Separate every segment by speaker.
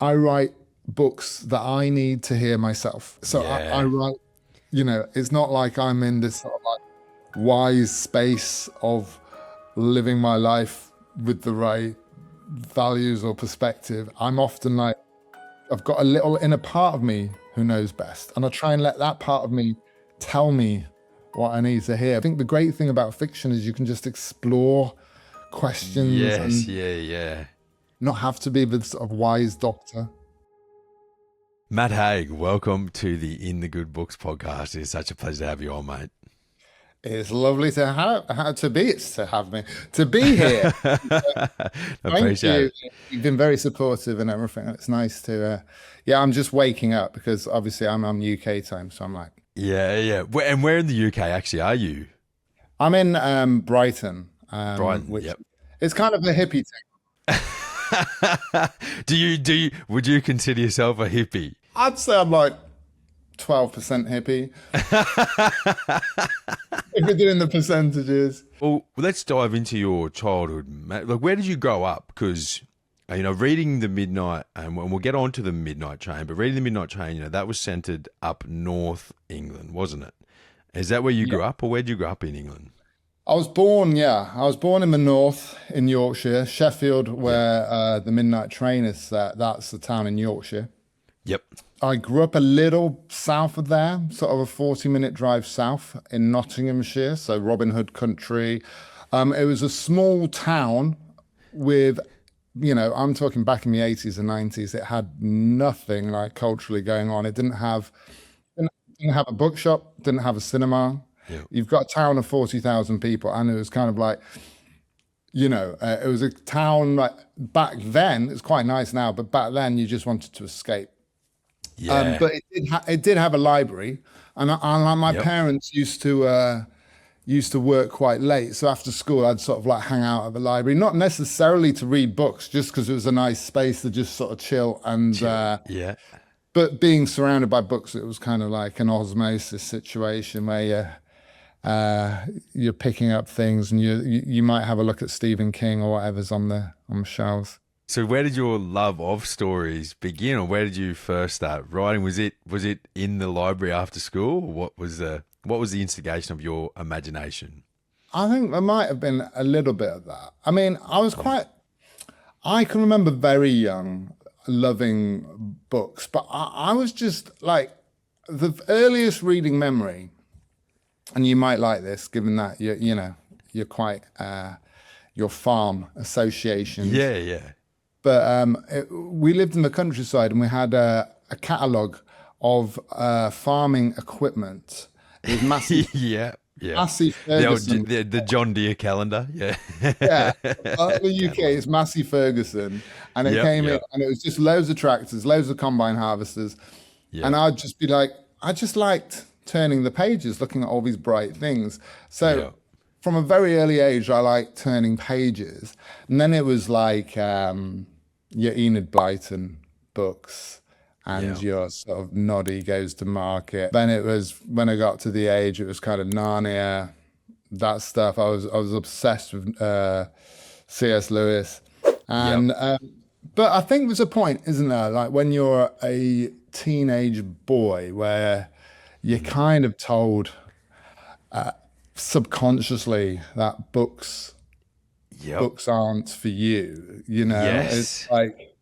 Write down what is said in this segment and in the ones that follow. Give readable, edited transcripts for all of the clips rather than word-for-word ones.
Speaker 1: I write books that I need to hear myself. So I
Speaker 2: Yeah.
Speaker 1: write, it's not like I'm in this sort of like wise space of living my life with the right values or perspective. I'm often like, I've got a little inner part of me who knows best. And I try and let that part of me tell me what I need to hear. I think the great thing about fiction is you can just explore questions
Speaker 2: Yes.
Speaker 1: and
Speaker 2: Yeah. Yeah.
Speaker 1: not have to be the sort of wise doctor.
Speaker 2: Matt Haig, welcome to the In the Good Books podcast. It's such a pleasure to have you on, mate.
Speaker 1: It's lovely to have me to be here. Thank
Speaker 2: Appreciate
Speaker 1: you.
Speaker 2: it.
Speaker 1: You've been very supportive and everything. It's nice to. Yeah, I'm just waking up because obviously I'm on UK time, so I'm like,
Speaker 2: Yeah. Yeah. And where in the UK actually are you?
Speaker 1: I'm in Brighton,
Speaker 2: Brighton.
Speaker 1: which
Speaker 2: Yep.
Speaker 1: is kind of a hippie thing.
Speaker 2: Would you consider yourself a hippie?
Speaker 1: I'd say I'm like 12% hippie if we're doing the percentages.
Speaker 2: Well, let's dive into your childhood, Matt. Like, where did you grow up? Because, reading the Midnight, and we'll get on to the Midnight Train, but reading the Midnight Train, that was centered up North England, wasn't it? Is that where you grew up, or where did you grow up in England?
Speaker 1: I was born in the north in Yorkshire, Sheffield,
Speaker 2: Yep.
Speaker 1: where the Midnight Train is set. That's the town in Yorkshire.
Speaker 2: Yep.
Speaker 1: I grew up a little south of there, sort of a 40-minute drive south in Nottinghamshire, so Robin Hood country. It was a small town with, I'm talking back in the 80s and 90s. It had nothing like culturally going on. It didn't have a bookshop, didn't have a cinema.
Speaker 2: Yep.
Speaker 1: You've got a town of 40,000 people, and it was kind of like, it was a town like back then. It's quite nice now, but back then you just wanted to escape.
Speaker 2: Yeah.
Speaker 1: But it did have a library, and my
Speaker 2: Yep.
Speaker 1: parents used to work quite late. So after school, I'd sort of like hang out at the library, not necessarily to read books, just because it was a nice space to just sort of chill. And
Speaker 2: Yeah.
Speaker 1: but being surrounded by books, it was kind of like an osmosis situation where you're picking up things, and you might have a look at Stephen King or whatever's on the shelves.
Speaker 2: So where did your love of stories begin, or where did you first start writing? Was it in the library after school, or what was the instigation of your imagination?
Speaker 1: I think there might have been a little bit of that. I mean, I can remember very young loving books, but I was just like the earliest reading memory, and you might like this given that you're quite your farm associations.
Speaker 2: Yeah, yeah.
Speaker 1: But we lived in the countryside, and we had a catalogue of farming equipment. It was massive,
Speaker 2: Yeah, yeah.
Speaker 1: Massey Ferguson.
Speaker 2: The John Deere calendar. Yeah.
Speaker 1: Yeah, the UK is Massey Ferguson, and it
Speaker 2: Yep,
Speaker 1: came in,
Speaker 2: yep,
Speaker 1: and it was just loads of tractors, loads of combine harvesters, and
Speaker 2: yep,
Speaker 1: I'd just be like, I just liked turning the pages, looking at all these bright things. So
Speaker 2: yep.
Speaker 1: from a very early age, I liked turning pages, and then it was like your Enid Blyton books and
Speaker 2: Yeah.
Speaker 1: your sort of Noddy Goes to Market. Then it was when I got to the age, it was kind of Narnia, that stuff. I was obsessed with C.S. Lewis, and
Speaker 2: Yep.
Speaker 1: but I think there's a point, isn't there? Like when you're a teenage boy, where you're kind of told subconsciously that
Speaker 2: Yep.
Speaker 1: books aren't for you.
Speaker 2: Yes.
Speaker 1: It's like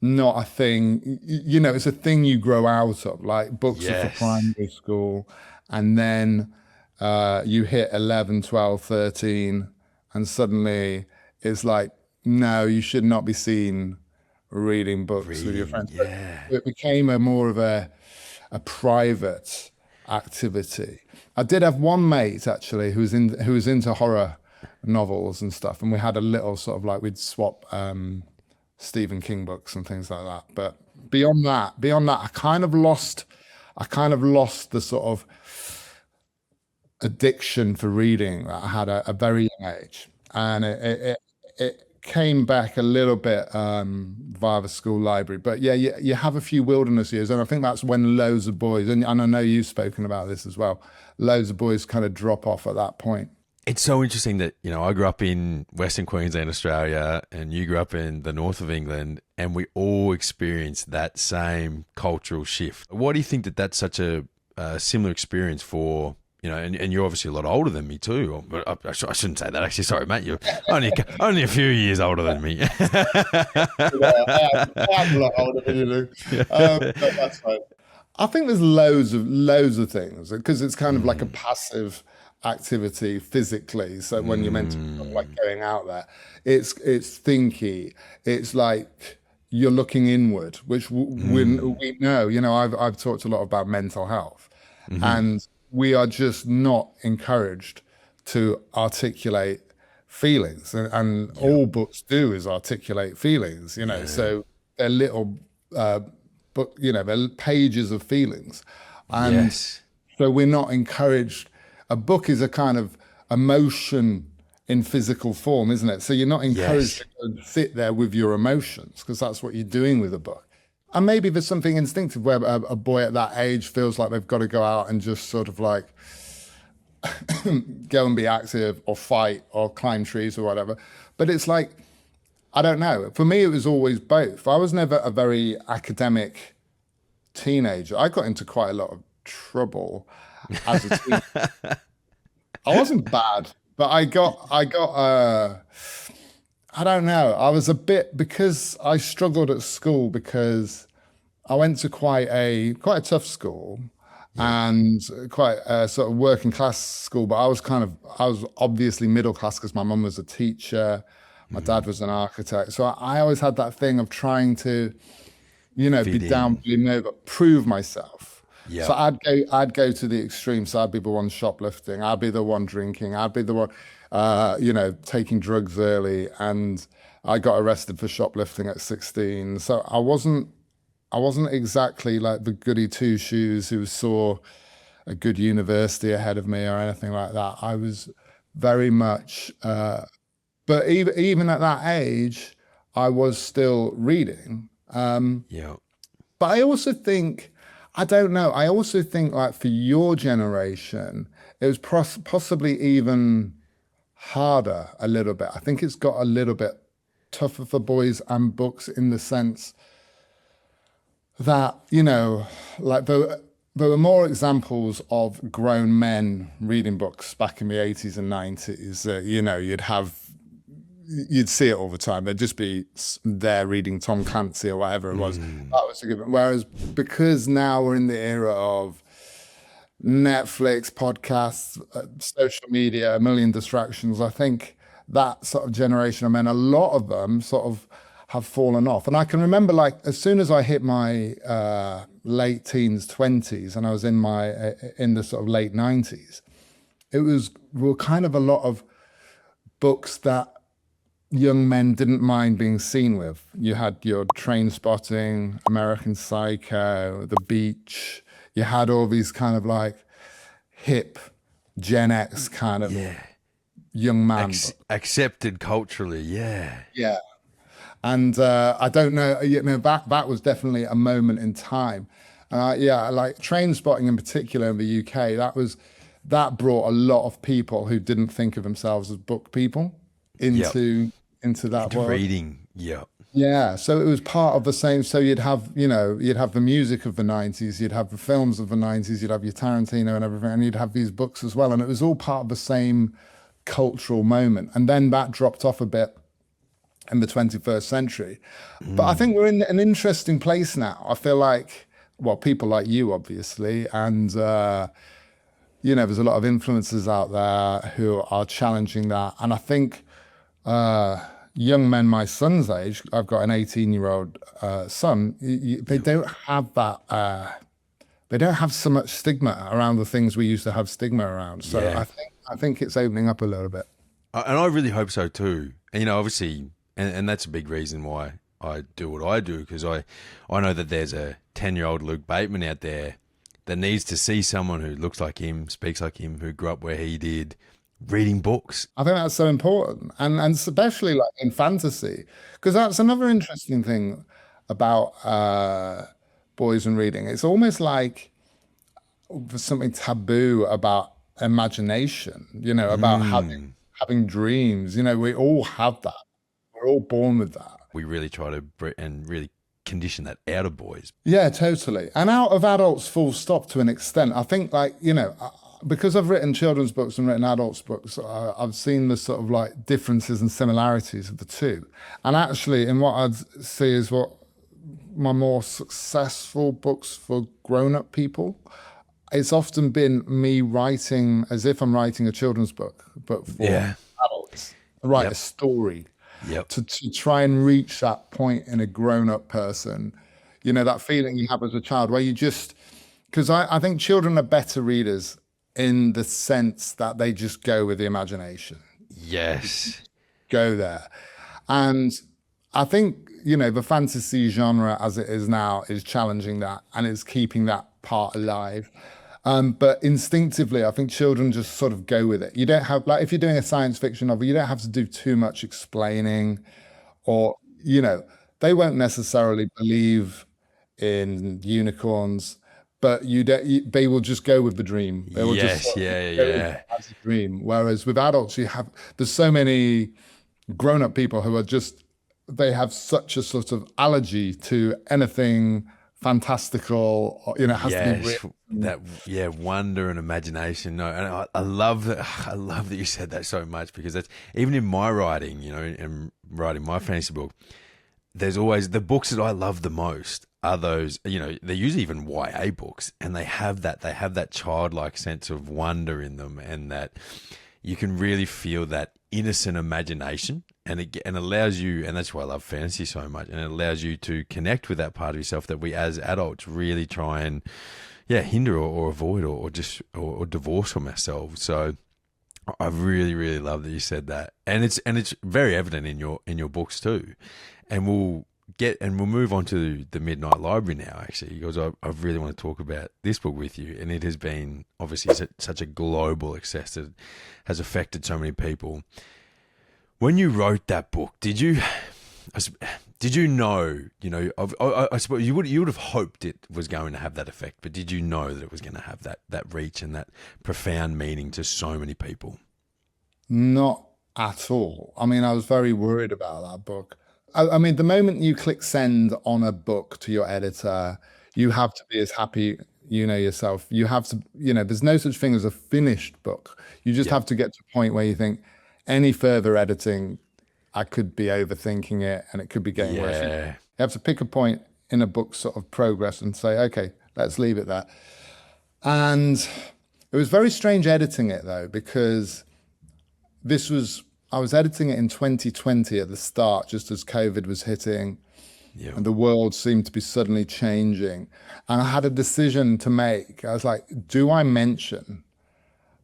Speaker 1: not a thing. It's a thing you grow out of. Like books are for
Speaker 2: Yes.
Speaker 1: primary school, and then you hit 11, 12, 13, and suddenly it's like, no, you should not be seen reading books with your
Speaker 2: Reading.
Speaker 1: friends. But
Speaker 2: Yeah.
Speaker 1: it became a more of a private activity. I did have one mate actually who was into horror novels and stuff, and we had a little sort of like we'd swap Stephen King books and things like that. But beyond that, I kind of lost the sort of addiction for reading that I had at a very young age, and it came back a little bit via the school library. But yeah, you have a few wilderness years, and I think that's when loads of boys, and I know you've spoken about this as well, loads of boys kind of drop off at that point.
Speaker 2: It's so interesting that, I grew up in Western Queensland, Australia, and you grew up in the north of England, and we all experienced that same cultural shift. Why do you think that that's such a similar experience for, and you're obviously a lot older than me too. But I shouldn't say that, actually. Sorry, Matt. You're only a few years older than me.
Speaker 1: I'm a lot older than you, Luke. But that's fine. I think there's loads of things because it's kind of like a passive activity physically. So when you mention like going out there, it's thinky. It's like you're looking inward, which we know. I've talked a lot about mental health, and we are just not encouraged to articulate feelings, and all books do is articulate feelings. So they're little, but they're pages of feelings, and so we're not encouraged. A book is a kind of emotion in physical form, isn't it? So you're not encouraged to go and sit there with your emotions because that's what you're doing with a book. And maybe there's something instinctive where a boy at that age feels like they've got to go out and just sort of like go and be active or fight or climb trees or whatever. But it's like, I don't know. For me, it was always both. I was never a very academic teenager. I got into quite a lot of trouble as a teenager. I wasn't bad, but I got I don't know. I was a bit, because I struggled at school because I went to quite a tough school and quite a sort of working class school, but I was obviously middle class because my mum was a teacher, my dad was an architect. So I always had that thing of trying to, be down below, but prove myself. Yep. So I'd go to the extreme. So I'd be the one shoplifting. I'd be the one drinking. I'd be the one, taking drugs early. And I got arrested for shoplifting at 16. So I wasn't exactly like the goody two shoes who saw a good university ahead of me or anything like that. I was very much, but even at that age, I was still reading. But I also think, I don't know. I also think like for your generation, it was possibly even harder a little bit. I think it's got a little bit tougher for boys and books in the sense that, like there were more examples of grown men reading books back in the 80s and 90s. You'd see it all the time. They'd just be there reading Tom Clancy or whatever it was. That was a given. Whereas because now we're in the era of Netflix, podcasts, social media, a million distractions, I think that sort of generation of men, a lot of them sort of have fallen off. And I can remember, like, as soon as I hit my late teens, 20s, and I was in the sort of late 90s, were kind of a lot of books that young men didn't mind being seen with. You had your Train Spotting, American Psycho, The Beach. You had all these kind of like hip Gen X kind of young man.
Speaker 2: Accepted culturally,
Speaker 1: Yeah. And I don't know, that was definitely a moment in time. Like Train Spotting in particular in the UK, that brought a lot of people who didn't think of themselves as book people into that world.
Speaker 2: Reading,
Speaker 1: Yeah, so it was part of the same. So you'd have the music of the 90s, you'd have the films of the 90s, you'd have your Tarantino and everything, and you'd have these books as well. And it was all part of the same cultural moment. And then that dropped off a bit in the 21st century. But I think we're in an interesting place now. I feel like, well, people like you, obviously, and, there's a lot of influencers out there who are challenging that. And I think young men my son's age, I've got an 18-year-old son, they don't have that, they don't have so much stigma around the things we used to have stigma around. So I think it's opening up a little bit.
Speaker 2: And I really hope so too. And, obviously, and that's a big reason why I do what I do, because I know that there's a 10-year-old Luke Bateman out there that needs to see someone who looks like him, speaks like him, who grew up where he did, reading books.
Speaker 1: I think that's so important, and especially like in fantasy, because that's another interesting thing about boys and reading. It's almost like there's something taboo about imagination, about having dreams. We all have that. We're all born with that.
Speaker 2: We really try to and really condition that out of boys.
Speaker 1: Yeah, totally. And out of adults, full stop, to an extent. I think, because I've written children's books and written adults books, I've seen the sort of like differences and similarities of the two. And actually, in what I'd see is what my more successful books for grown-up people, it's often been me writing as if I'm writing a children's book, but for adults. Write a story. To try and reach that point in a grown-up person, that feeling you have as a child where you just, because I think children are better readers in the sense that they just go with the imagination.
Speaker 2: Yes.
Speaker 1: Go there. And I think, the fantasy genre as it is now is challenging that and is keeping that part alive. But instinctively, I think children just sort of go with it. You don't have, if you're doing a science fiction novel, you don't have to do too much explaining, or, they won't necessarily believe in unicorns, but they will just go with the dream. They will just as a dream. Whereas with adults, there's so many grown-up people who are they have such a sort of allergy to anything fantastical, has to be real.
Speaker 2: Wonder and imagination. No, and I love that. I love that you said that so much, because that's even in my writing, and writing my fantasy book, there's always the books that I love the most are those, they're usually even YA books, and they have that childlike sense of wonder in them, and that you can really feel that innocent imagination, and it allows you, and that's why I love fantasy so much, and it allows you to connect with that part of yourself that we as adults really try and hinder or avoid or divorce from ourselves. So I really, really love that you said that, and it's very evident in your books too. And we'll move on to the Midnight Library now, actually, because I really want to talk about this book with you. And it has been obviously such a global success that has affected so many people. When you wrote that book, did you know, I suppose you would have hoped it was going to have that effect, but did you know that it was going to have that reach and that profound meaning to so many people?
Speaker 1: Not at all. I mean, I was very worried about that book. I mean, the moment you click send on a book to your editor, you have to be as happy, yourself. You have to, there's no such thing as a finished book. You just have to get to a point where you think any further editing, I could be overthinking it and it could be getting worse. You have to pick a point in a book's sort of progress and say, okay, let's leave it there. And it was very strange editing it, though, because I was editing it in 2020 at the start, just as COVID was hitting and the world seemed to be suddenly changing. And I had a decision to make. I was like, do I mention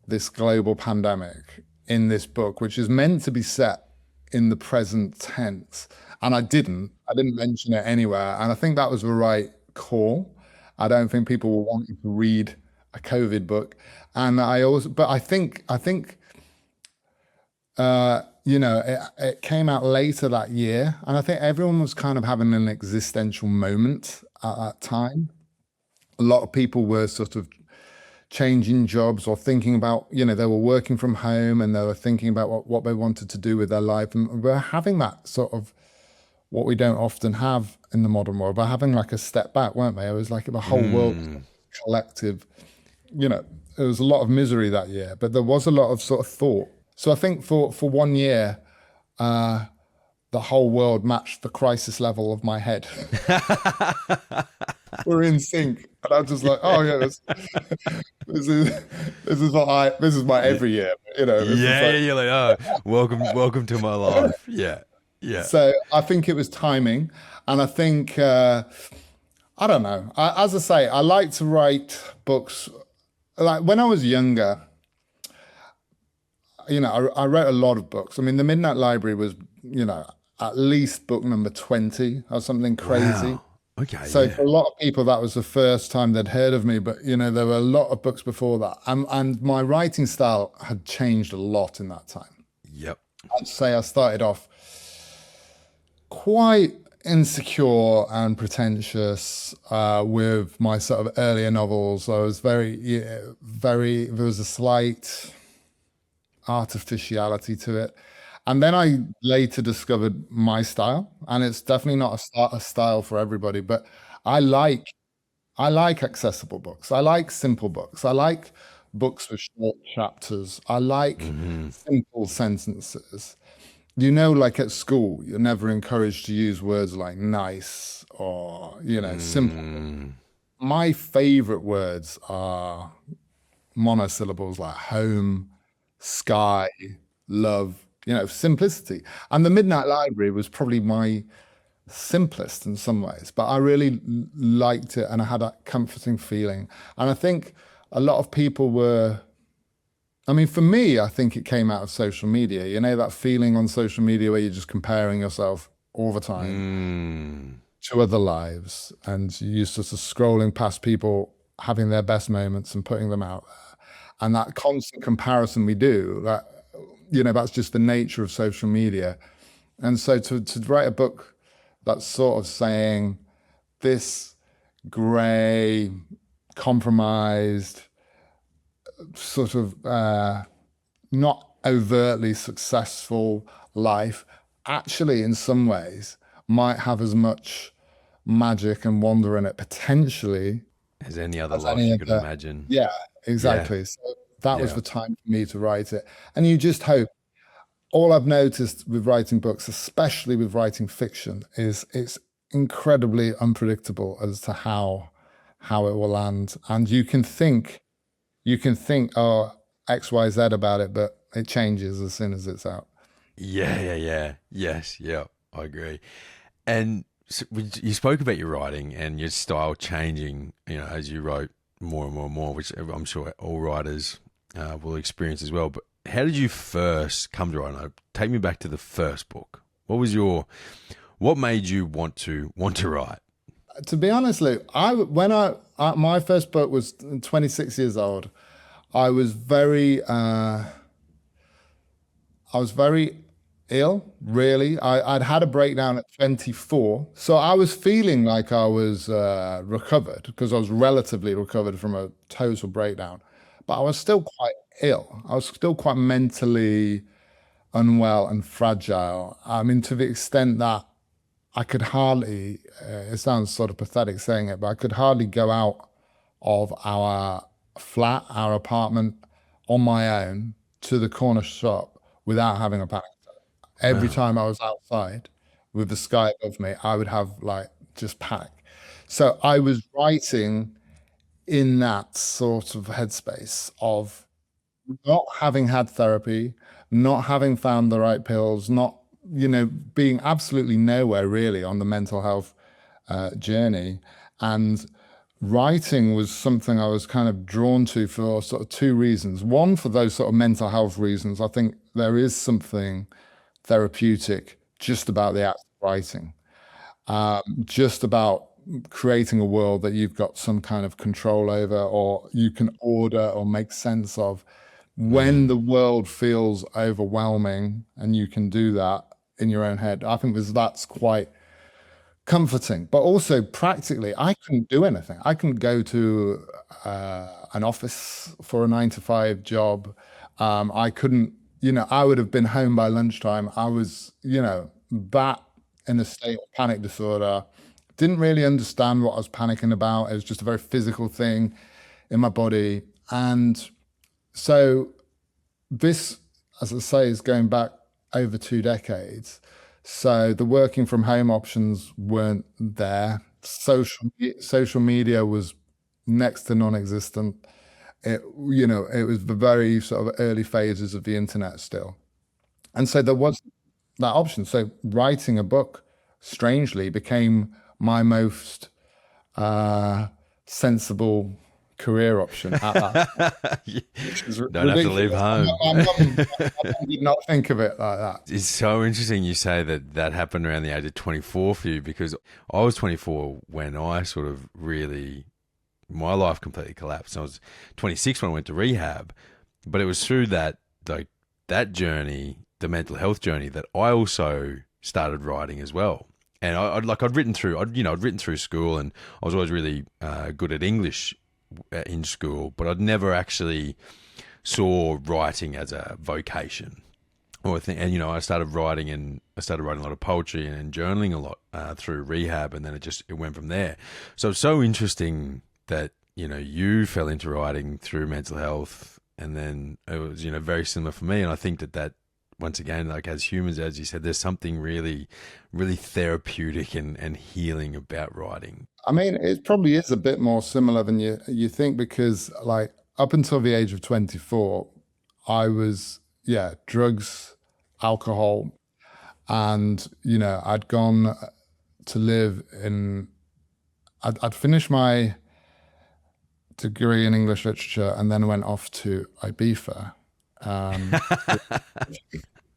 Speaker 1: this global pandemic in this book, which is meant to be set in the present tense? And I didn't mention it anywhere. And I think that was the right call. I don't think people will want you to read a COVID book. And I think, it came out later that year, and I think everyone was kind of having an existential moment at that time. A lot of people were sort of changing jobs or thinking about, they were working from home and they were thinking about what they wanted to do with their life. And we're having that sort of what we don't often have in the modern world, but having like a step back, weren't they? It was like the whole world collective, there was a lot of misery that year, but there was a lot of sort of thought. So I think for 1 year, the whole world matched the crisis level of my head. We're in sync, and I'm just like, oh yeah, this is my every year,
Speaker 2: You're like, oh, welcome to my life. Yeah.
Speaker 1: So I think it was timing, and I think I don't know. As I say, I like to write books. Like when I was younger, I wrote a lot of books. I mean, the Midnight Library was, at least book number 20 or something crazy.
Speaker 2: Wow. Okay.
Speaker 1: So for a lot of people, that was the first time they'd heard of me. But, there were a lot of books before that. And my writing style had changed a lot in that time.
Speaker 2: Yep.
Speaker 1: I'd say I started off quite insecure and pretentious with my sort of earlier novels. I was very, yeah, very, there was a slight artificiality to it. And then I later discovered my style, and it's definitely not a style for everybody, but I like I like accessible books. I like simple books. I like books with short chapters. I like
Speaker 2: Mm-hmm.
Speaker 1: simple sentences. Like at school, you're never encouraged to use words like nice or, simple.
Speaker 2: Mm,
Speaker 1: My favorite words are monosyllables like home, sky, love, simplicity. And the Midnight Library was probably my simplest in some ways, but I really liked it and I had that comforting feeling. And I think a lot of people were, I mean, for me, I think it came out of social media. That feeling on social media where you're just comparing yourself all the time
Speaker 2: mm,
Speaker 1: to other lives and you're sort of scrolling past people having their best moments and putting them out there. And that constant comparison we do, that's just the nature of social media. And so to write a book that's sort of saying this grey, compromised, sort of not overtly successful life actually in some ways might have as much magic and wonder in it potentially
Speaker 2: as any other
Speaker 1: as
Speaker 2: life
Speaker 1: any
Speaker 2: you
Speaker 1: of
Speaker 2: could
Speaker 1: the.
Speaker 2: imagine.
Speaker 1: Yeah,
Speaker 2: Yeah,
Speaker 1: exactly. So that was
Speaker 2: yeah,
Speaker 1: the time for me to write it. And you just hope. All I've noticed with writing books, especially with writing fiction, is it's incredibly unpredictable as to how it will land. And you can think, oh, XYZ about it, but it changes as soon as it's out.
Speaker 2: yeah, yeah, yeah. Yes, yeah, I agree. And so you spoke about your writing and your style changing, as you wrote more and more and more, which I'm sure all writers will experience as well. But how did you first come to writing? Take me back to the first book. What made you want to write?
Speaker 1: To be honest, Luke, my first book was 26 years old. I was very I was very ill, really. I'd had a breakdown at 24. So I was feeling like I was recovered because I was relatively recovered from a total breakdown. But I was still quite ill. I was still quite mentally unwell and fragile. I mean, to the extent that I could hardly, it sounds sort of pathetic saying it, but I could hardly go out of our flat, our apartment on my own to the corner shop without having a panic. Every
Speaker 2: Wow.
Speaker 1: time I was outside with the sky above me, I would have like just panic. So I was writing in that sort of headspace of not having had therapy, not having found the right pills, not, being absolutely nowhere really on the mental health journey. And writing was something I was kind of drawn to for sort of two reasons. One, for those sort of mental health reasons. I think there is something therapeutic just about the act of writing, just about creating a world that you've got some kind of control over or you can order or make sense of. When
Speaker 2: Mm,
Speaker 1: the world feels overwhelming and you can do that in your own head, I think that's quite comforting. But also practically, I couldn't do anything. I couldn't go to an office for a 9 to 5 job. I couldn't, I would have been home by lunchtime. I was, that in a state of panic disorder. Didn't really understand what I was panicking about. It was just a very physical thing in my body. And so this, as I say, is going back over 2 decades. So the working from home options weren't there. Social media was next to non-existent. It was the very sort of early phases of the internet still. And so there was that option. So writing a book, strangely, became my most uh, sensible career option at that,
Speaker 2: You
Speaker 1: which is
Speaker 2: don't have to leave
Speaker 1: ridiculous. And
Speaker 2: home.
Speaker 1: my mum did not think of it like that.
Speaker 2: It's so interesting you say that happened around the age of 24 for you because I was 24 when I sort of really, my life completely collapsed. I was 26 when I went to rehab, but it was through that journey, the mental health journey, that I also started writing as well. And I'd written through school, and I was always really good at English in school, but I'd never actually saw writing as a vocation or a thing. And I started writing, and I started writing a lot of poetry and journaling a lot through rehab, and then it went from there. So it's so interesting that you fell into writing through mental health, and then it was very similar for me. And I think that once again, like as humans, as you said, there's something really, really therapeutic and healing about writing.
Speaker 1: I mean, it probably is a bit more similar than you think, because like up until the age of 24, I was, yeah, drugs, alcohol, and I'd gone to live in. I'd finished my degree in English literature and then went off to Ibiza. Um,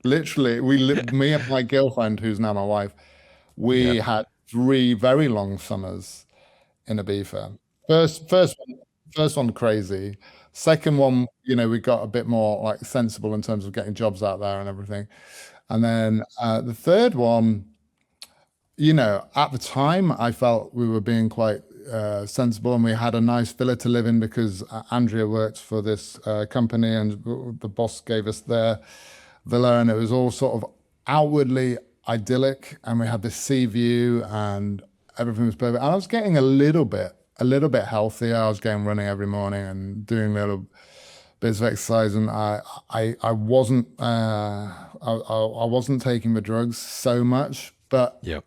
Speaker 1: Literally, me and my girlfriend, who's now my wife, we
Speaker 2: Yeah.
Speaker 1: had 3 very long summers in Ibiza. First one crazy. Second one, we got a bit more like sensible in terms of getting jobs out there and everything. And then the third one, at the time, I felt we were being quite sensible, and we had a nice villa to live in because Andrea worked for this company, and the boss gave us their villa, and it was all sort of outwardly idyllic, and we had this sea view, and everything was perfect. And I was getting a little bit healthier. I was going running every morning and doing little bits of exercise, and I wasn't taking the drugs so much, but
Speaker 2: Yep.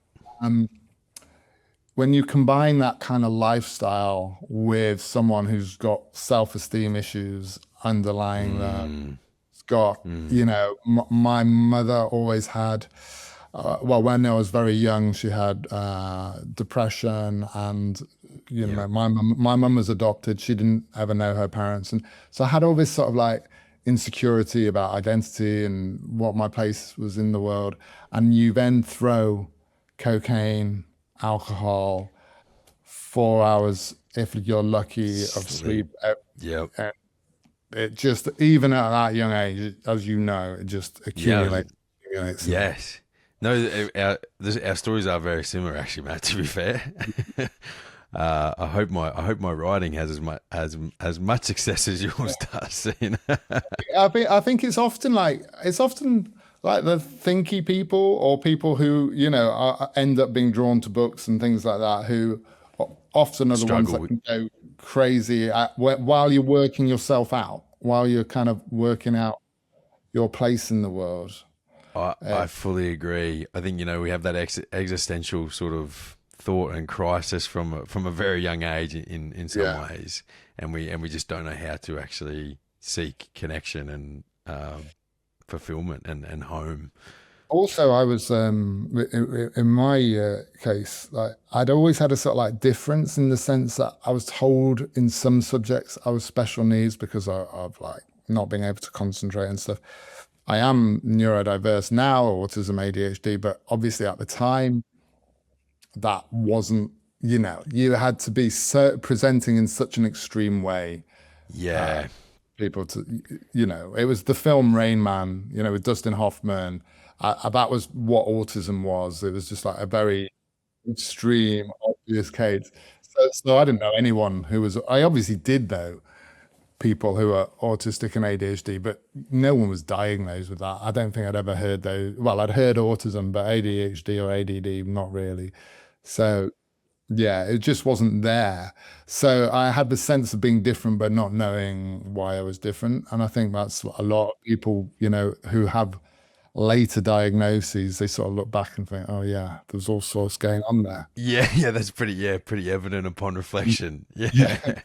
Speaker 1: when you combine that kind of lifestyle with someone who's got self-esteem issues underlying that, it's got, my mother always had, well, when I was very young, she had depression, and
Speaker 2: Yeah.
Speaker 1: my mum was adopted. She didn't ever know her parents, and so I had all this sort of like insecurity about identity and what my place was in the world. And you then throw cocaine, alcohol, 4 hours if you're lucky of
Speaker 2: Sleep.
Speaker 1: sleep.
Speaker 2: Yep.
Speaker 1: It just, even at that young age, as you know, it just
Speaker 2: Yeah.
Speaker 1: accumulates.
Speaker 2: Yes. No, our stories are very similar, actually, Matt. To be fair, I hope my writing has as much success as yours does.
Speaker 1: I think it's often like the thinky people, or people who end up being drawn to books and things like that, who often are the ones
Speaker 2: Struggle
Speaker 1: that
Speaker 2: with.
Speaker 1: can go crazy while you're working yourself out, while you're kind of working out your place in the world.
Speaker 2: I fully agree. I think we have that existential sort of thought and crisis from a very young age in some
Speaker 1: Yeah.
Speaker 2: ways, and we just don't know how to actually seek connection and fulfillment and home.
Speaker 1: Also, I was in my case, like I'd always had a sort of like difference in the sense that I was told in some subjects I was special needs because of like not being able to concentrate and stuff. I am neurodiverse now, autism, ADHD, but obviously at the time that wasn't, you had to be presenting in such an extreme way.
Speaker 2: Yeah.
Speaker 1: People to, it was the film Rain Man, with Dustin Hoffman. That was what autism was. It was just like a very extreme, obvious case. So I didn't know anyone who was. I obviously did know people who are autistic and ADHD, but no one was diagnosed with that. I don't think I'd ever heard those. Well, I'd heard autism, but ADHD or ADD, not really. So yeah, it just wasn't there. So I had the sense of being different, but not knowing why I was different. And I think that's what a lot of people, who have later diagnoses, they sort of look back and think, oh yeah, there's all sorts going on there.
Speaker 2: Yeah, yeah, that's pretty evident upon reflection.
Speaker 1: Yeah.
Speaker 2: Yeah.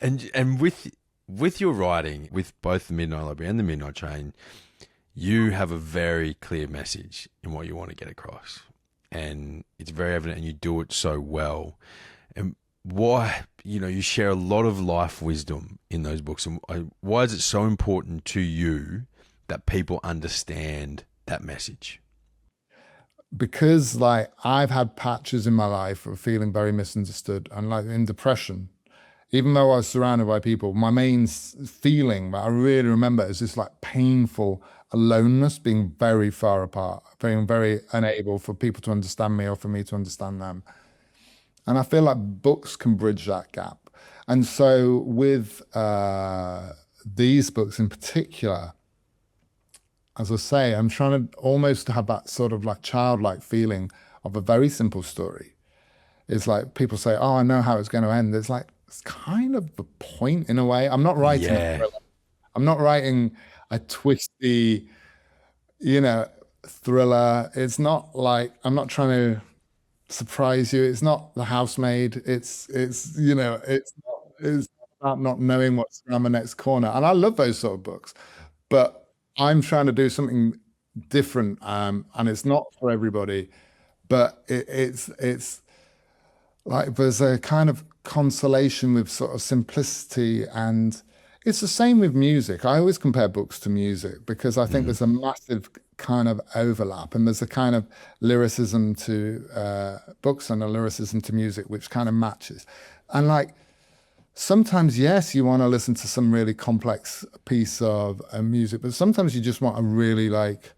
Speaker 2: And with your writing, with both the Midnight Library and the Midnight Train, you have a very clear message in what you want to get across. And it's very evident, and you do it so well. And why, you share a lot of life wisdom in those books. And why is it so important to you that people understand that message?
Speaker 1: Because like I've had patches in my life of feeling very misunderstood, and like in depression, even though I was surrounded by people, my main feeling that I really remember is this like painful aloneness, being very far apart, being very unable for people to understand me or for me to understand them. And I feel like books can bridge that gap. And so with these books in particular, as I say, I'm trying to almost have that sort of like childlike feeling of a very simple story. It's like people say, "Oh, I know how it's going to end." It's like it's kind of the point in a way. I'm not writing a
Speaker 2: Yeah.
Speaker 1: thriller. I'm not writing a twisty, you know, thriller. It's not like I'm not trying to surprise you. It's not The Housemaid. It's it's about not knowing what's around the next corner. And I love those sort of books, but I'm trying to do something different, and it's not for everybody. But it's like there's a kind of consolation with sort of simplicity, and it's the same with music. I always compare books to music because I think
Speaker 2: Mm.
Speaker 1: there's a massive kind of overlap, and there's a kind of lyricism to books and a lyricism to music which kind of matches. And like sometimes, yes, you want to listen to some really complex piece of music, but sometimes you just want a really like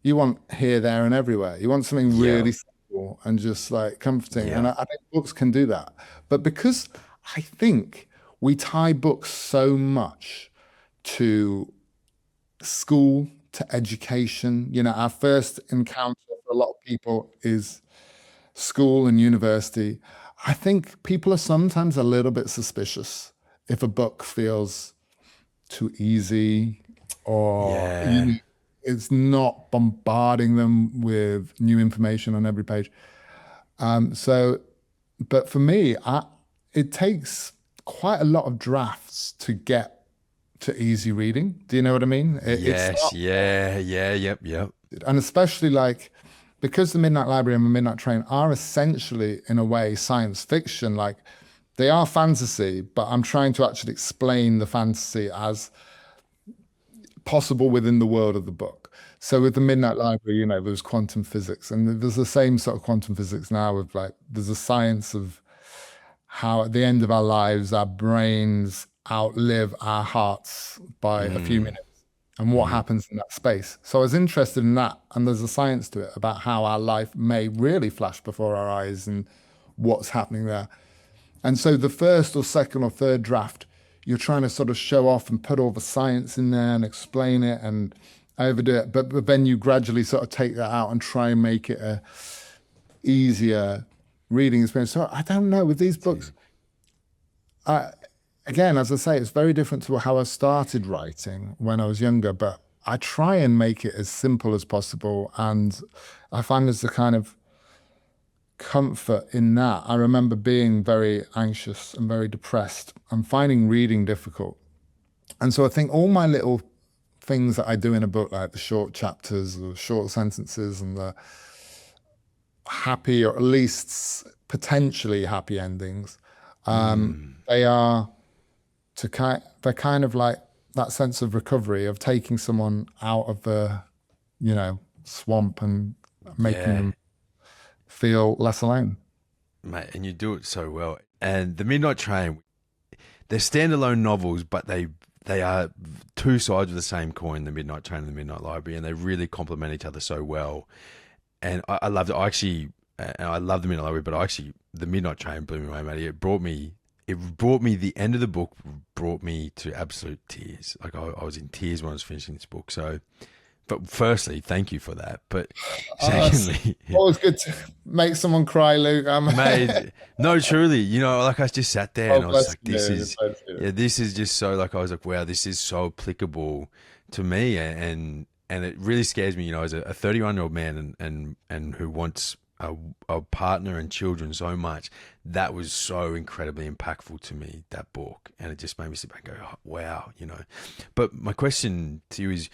Speaker 1: you want here, there, and everywhere. You want something
Speaker 2: Yeah.
Speaker 1: really simple and just like comforting. And
Speaker 2: Yeah.
Speaker 1: I think books can do that. But because I think we tie books so much to school, to education, our first encounter for a lot of people is school and university. I think people are sometimes a little bit suspicious if a book feels too easy or
Speaker 2: Yeah.
Speaker 1: it's not bombarding them with new information on every page. So, but for me, it takes quite a lot of drafts to get to easy reading. Do you know what I mean? It's
Speaker 2: Yes.
Speaker 1: not,
Speaker 2: Yeah. Yeah. Yep. Yep.
Speaker 1: and especially like because the Midnight Library and the Midnight Train are essentially, in a way, science fiction. Like they are fantasy, but I'm trying to actually explain the fantasy as possible within the world of the book. So with the Midnight Library, there's quantum physics, and there's the same sort of quantum physics now with like there's a science of how at the end of our lives our brains outlive our hearts by a few
Speaker 2: Mm.
Speaker 1: minutes and what
Speaker 2: Mm.
Speaker 1: happens in that space. So I was interested in that, and there's a science to it about how our life may really flash before our eyes and what's happening there. And so the first or second or third draft, you're trying to sort of show off and put all the science in there and explain it and overdo it. But then you gradually sort of take that out and try and make it a easier reading experience. So I don't know with these books. Again, as I say, it's very different to how I started writing when I was younger. But I try and make it as simple as possible, and I find there's a kind of comfort in that. I remember being very anxious and very depressed and finding reading difficult. And so I think all my little things that I do in a book, like the short chapters, the short sentences, and the happy or at least potentially happy endings,
Speaker 2: Mm.
Speaker 1: they are they're kind of like that sense of recovery of taking someone out of the, swamp and making
Speaker 2: Yeah.
Speaker 1: them feel less alone.
Speaker 2: Mate, and you do it so well. And the Midnight Train, they're standalone novels, but they are two sides of the same coin, the Midnight Train and the Midnight Library, and they really complement each other so well. And I loved it. I love the Midnight Library, but the Midnight Train blew me away, mate. It brought me the end of the book, brought me to absolute tears. Like I was in tears when I was finishing this book. So, but firstly, thank you for that. But
Speaker 1: It's
Speaker 2: secondly,
Speaker 1: always good to make someone cry, Luke.
Speaker 2: mate, no, truly, like I just sat there and
Speaker 1: Oh,
Speaker 2: I was
Speaker 1: bless
Speaker 2: like,
Speaker 1: you. Bless you.
Speaker 2: yeah, this is just so, like, I was like, wow, this is so applicable to me. And it really scares me, as a 31-year-old man and who wants a partner and children so much. That was so incredibly impactful to me, that book. And it just made me sit back and go, oh, wow. But my question to you is,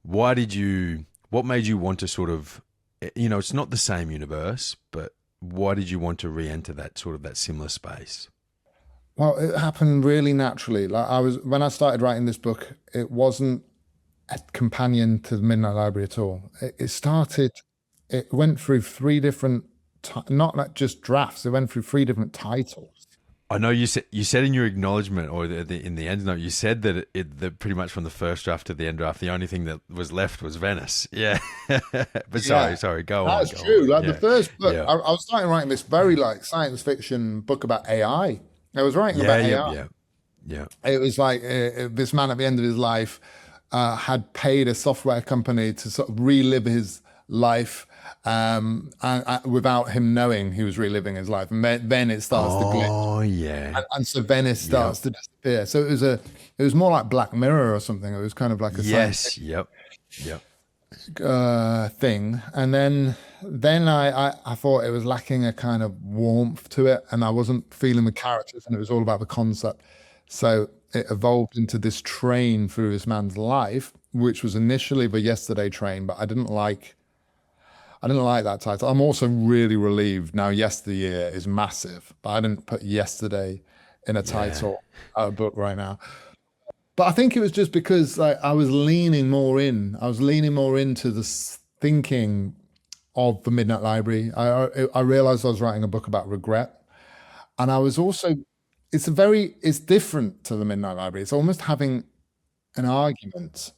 Speaker 2: what made you want to sort of, it's not the same universe, but why did you want to re-enter that similar space?
Speaker 1: Well, it happened really naturally. Like when I started writing this book, it wasn't a companion to the Midnight Library at all. It went through three different, not like just drafts. It went through three different titles.
Speaker 2: I know you said in your acknowledgement or in the end note you said that that pretty much from the first draft to the end draft the only thing that was left was Venice. Yeah, but
Speaker 1: Yeah,
Speaker 2: sorry, go on,
Speaker 1: that's
Speaker 2: go
Speaker 1: true.
Speaker 2: on.
Speaker 1: Like the
Speaker 2: Yeah,
Speaker 1: first book,
Speaker 2: yeah,
Speaker 1: I was starting writing this very like science fiction book about AI. I was writing
Speaker 2: yeah,
Speaker 1: about
Speaker 2: yeah,
Speaker 1: AI.
Speaker 2: yeah, yeah.
Speaker 1: It was like this man at the end of his life had paid a software company to sort of relive his life without him knowing he was reliving his life. And then it starts to glitch.
Speaker 2: Oh yeah,
Speaker 1: And so Venice
Speaker 2: yep,
Speaker 1: starts to disappear. So it was more like Black Mirror or something. It was kind of like a science
Speaker 2: yes, yep, yep.
Speaker 1: thing. And then I thought it was lacking a kind of warmth to it, and I wasn't feeling the characters, and it was all about the concept. So it evolved into this train through this man's life, which was initially the Yesterday Train, but I didn't like that title. I'm also really relieved now. Yesteryear is massive, but I didn't put yesterday in a
Speaker 2: Yeah.
Speaker 1: title of a book right now. But I think it was just because like I was leaning more in. I was leaning more into the thinking of the Midnight Library. I realized I was writing a book about regret, and I was also. It's different to the Midnight Library. It's almost having an argument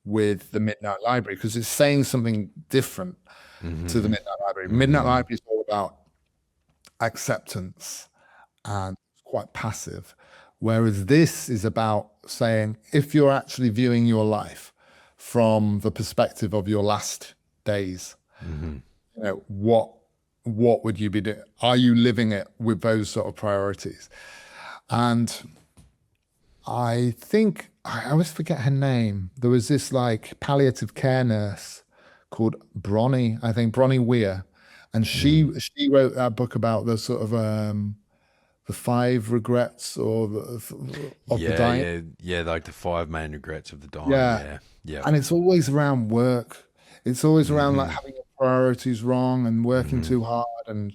Speaker 1: with the Midnight Library because it's saying something different to the
Speaker 2: Mm-hmm.
Speaker 1: Midnight Library. Midnight
Speaker 2: Mm-hmm.
Speaker 1: Library is all about acceptance and it's quite passive. Whereas this is about saying, if you're actually viewing your life from the perspective of your last days,
Speaker 2: Mm-hmm.
Speaker 1: what would you be doing? Are you living it with those sort of priorities? And I think I always forget her name. There was this like palliative care nurse called Bronnie, I think Bronnie Weir, and
Speaker 2: Mm.
Speaker 1: she wrote that book about the sort of the five regrets of the
Speaker 2: Yeah,
Speaker 1: dying.
Speaker 2: yeah, yeah. Like the five main regrets of the dying.
Speaker 1: Yeah,
Speaker 2: Yeah, yeah.
Speaker 1: and it's always around work. It's always around like
Speaker 2: Mm-hmm.
Speaker 1: having your priorities wrong and working
Speaker 2: Mm-hmm.
Speaker 1: too hard and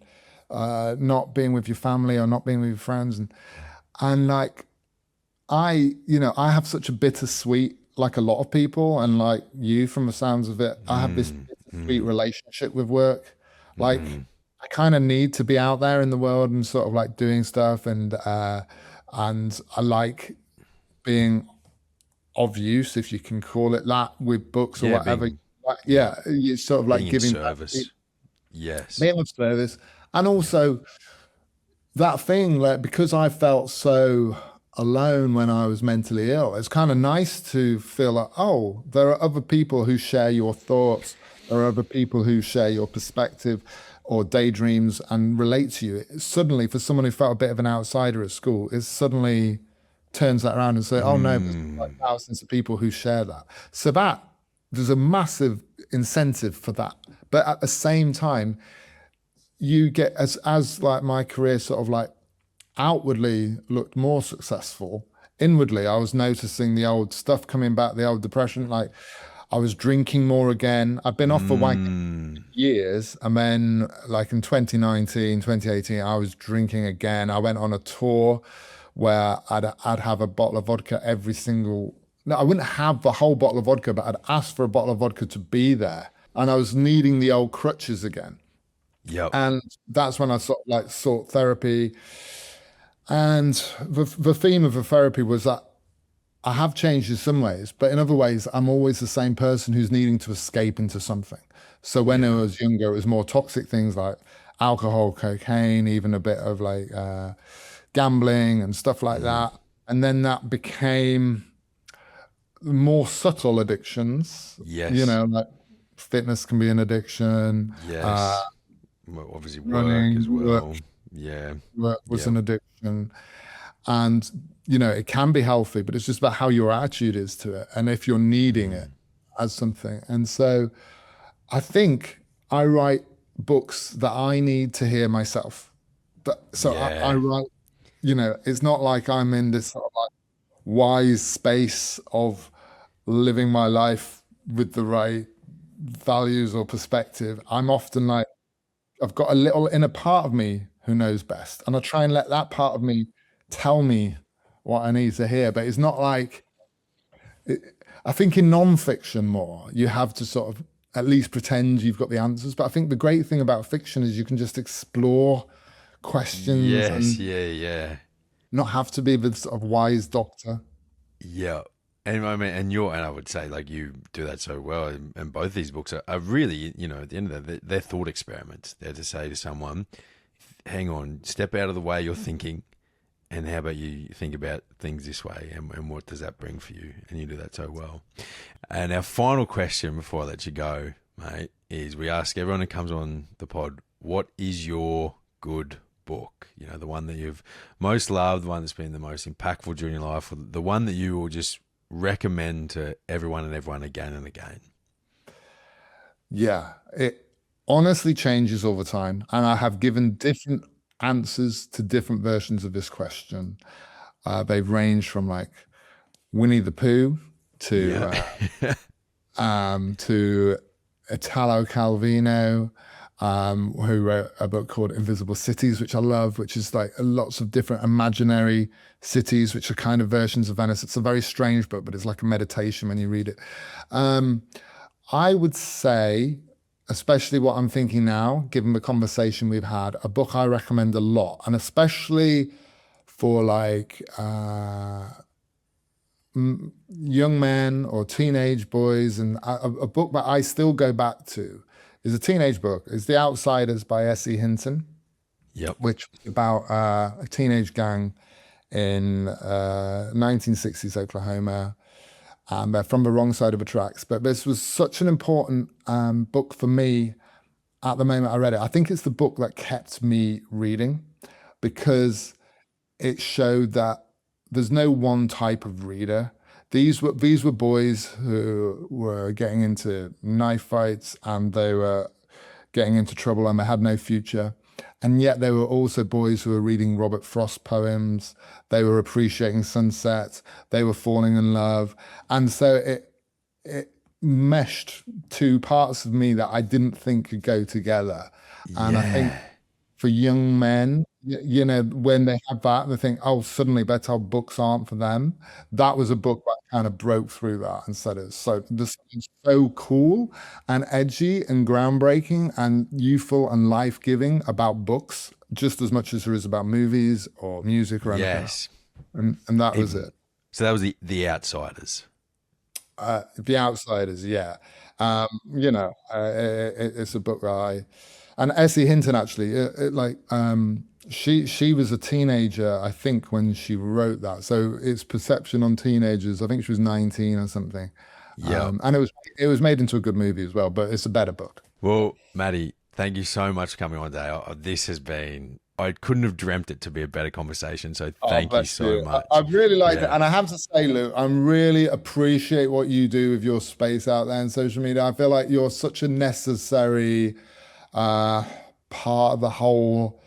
Speaker 1: not being with your family or not being with your friends and like I have such a bittersweet, like a lot of people, and like you, from the sounds of it, I have this bittersweet
Speaker 2: Mm-hmm.
Speaker 1: relationship with work. Like,
Speaker 2: Mm-hmm.
Speaker 1: I kind of need to be out there in the world and sort of like doing stuff, and I like being of use, if you can call it that, with books or
Speaker 2: Yeah,
Speaker 1: whatever.
Speaker 2: being
Speaker 1: Like,
Speaker 2: yeah,
Speaker 1: yeah, it's sort of like
Speaker 2: being in
Speaker 1: giving back,
Speaker 2: service. Yes.
Speaker 1: being of service, and also that thing like because I felt so alone when I was mentally ill, it's kind of nice to feel like, oh, there are other people who share your thoughts, there are other people who share your perspective or daydreams and relate to you. Suddenly, for someone who felt a bit of an outsider at school, it suddenly turns that around and say, oh no, there's like
Speaker 2: Mm.
Speaker 1: thousands of people who share that. So that there's a massive incentive for that. But at the same time, you get as like my career sort of like outwardly looked more successful. Inwardly, I was noticing the old stuff coming back, the old depression. Like I was drinking more again. I've been off for wanking
Speaker 2: Mm.
Speaker 1: years. And then like in 2019, 2018, I was drinking again. I went on a tour where I'd have a bottle of vodka every single, no, I wouldn't have the whole bottle of vodka, but I'd ask for a bottle of vodka to be there. And I was needing the old crutches again.
Speaker 2: Yep.
Speaker 1: And that's when I sort of like sought therapy. And the theme of the therapy was that I have changed in some ways, but in other ways, I'm always the same person who's needing to escape into something. So when I
Speaker 2: Yeah.
Speaker 1: was younger, it was more toxic things like alcohol, cocaine, even a bit of like gambling and stuff like
Speaker 2: Mm.
Speaker 1: that. And then that became more subtle addictions,
Speaker 2: Yes.
Speaker 1: like fitness can be an addiction,
Speaker 2: Yes. Well, obviously work
Speaker 1: running,
Speaker 2: as well. Yeah.
Speaker 1: work was
Speaker 2: Yep.
Speaker 1: an addiction. And it can be healthy, but it's just about how your attitude is to it and if you're needing it
Speaker 2: Mm.
Speaker 1: as something. And so I think I write books that I need to hear myself. But so I
Speaker 2: Yeah.
Speaker 1: write, it's not like I'm in this sort of like wise space of living my life with the right values or perspective. I'm often like I've got a little inner part of me who knows best, and I try and let that part of me tell me what I need to hear. But it's not like I think in non-fiction more, you have to sort of at least pretend you've got the answers. But I think the great thing about fiction is you can just explore questions
Speaker 2: Yes.
Speaker 1: and
Speaker 2: Yeah. Yeah.
Speaker 1: not have to be the sort of wise doctor.
Speaker 2: Yeah. And I mean, and I would say like you do that so well. And both these books are really, at the end of the day, they're thought experiments. They're to say to someone, hang on, step out of the way you're thinking. And how about you think about things this way, and what does that bring for you? And you do that so well. And our final question before I let you go, mate, is we ask everyone who comes on the pod, what is your good book? The one that you've most loved, the one that's been the most impactful during your life, or the one that you will just recommend to everyone and everyone again and again.
Speaker 1: Yeah, it honestly changes all the time. And I have given different answers to different versions of this question. They've ranged from like Winnie the Pooh
Speaker 2: Yeah.
Speaker 1: to Italo Calvino, who wrote a book called Invisible Cities, which I love, which is like lots of different imaginary cities, which are kind of versions of Venice. It's a very strange book, but it's like a meditation when you read it. I would say, especially what I'm thinking now, given the conversation we've had, a book I recommend a lot, and especially for like young men or teenage boys, and a book that I still go back to is a teenage book. It's The Outsiders by S.E. Hinton,
Speaker 2: Yep.
Speaker 1: which is about a teenage gang in 1960s Oklahoma. They're from the wrong side of the tracks. But this was such an important book for me at the moment I read it. I think it's the book that kept me reading because it showed that there's no one type of reader. These were boys who were getting into knife fights, and they were getting into trouble, and they had no future. And yet they were also boys who were reading Robert Frost poems. They were appreciating sunsets. They were falling in love. And so it meshed two parts of me that I didn't think could go together. And I think
Speaker 2: Yeah.
Speaker 1: for young men, when they have that, they think, oh, suddenly that's how books aren't for them. That was a book that kind of broke through that and said this is so cool and edgy and groundbreaking and youthful and life-giving about books, just as much as there is about movies or music or anything else.
Speaker 2: Yes.
Speaker 1: And that was
Speaker 2: Even
Speaker 1: it.
Speaker 2: so, that was the Outsiders.
Speaker 1: The Outsiders, yeah. It's a book that and Essie Hinton actually, she was a teenager, I think, when she wrote that. So it's perception on teenagers. I think she was 19 or something.
Speaker 2: Yep.
Speaker 1: And it was made into a good movie as well, but it's a better book.
Speaker 2: Well, Maddie, thank you so much for coming on today. This has been, I couldn't have dreamt it to be a better conversation. So
Speaker 1: Oh,
Speaker 2: thank you
Speaker 1: bless
Speaker 2: so
Speaker 1: you.
Speaker 2: much.
Speaker 1: I've really liked it.
Speaker 2: Yeah.
Speaker 1: And I have to say, Luke, I really appreciate what you do with your space out there in social media. I feel like you're such a necessary uh, part of the whole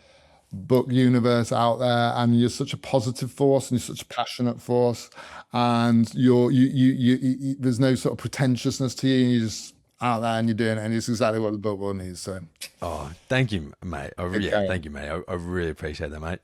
Speaker 1: book universe out there, and you're such a positive force, and you're such a passionate force, and there's no sort of pretentiousness to you. You're just out there and you're doing it, and it's exactly what the book world needs. So,
Speaker 2: Oh, thank you, mate. Yeah,
Speaker 1: okay.
Speaker 2: thank you, mate. I really appreciate that, mate.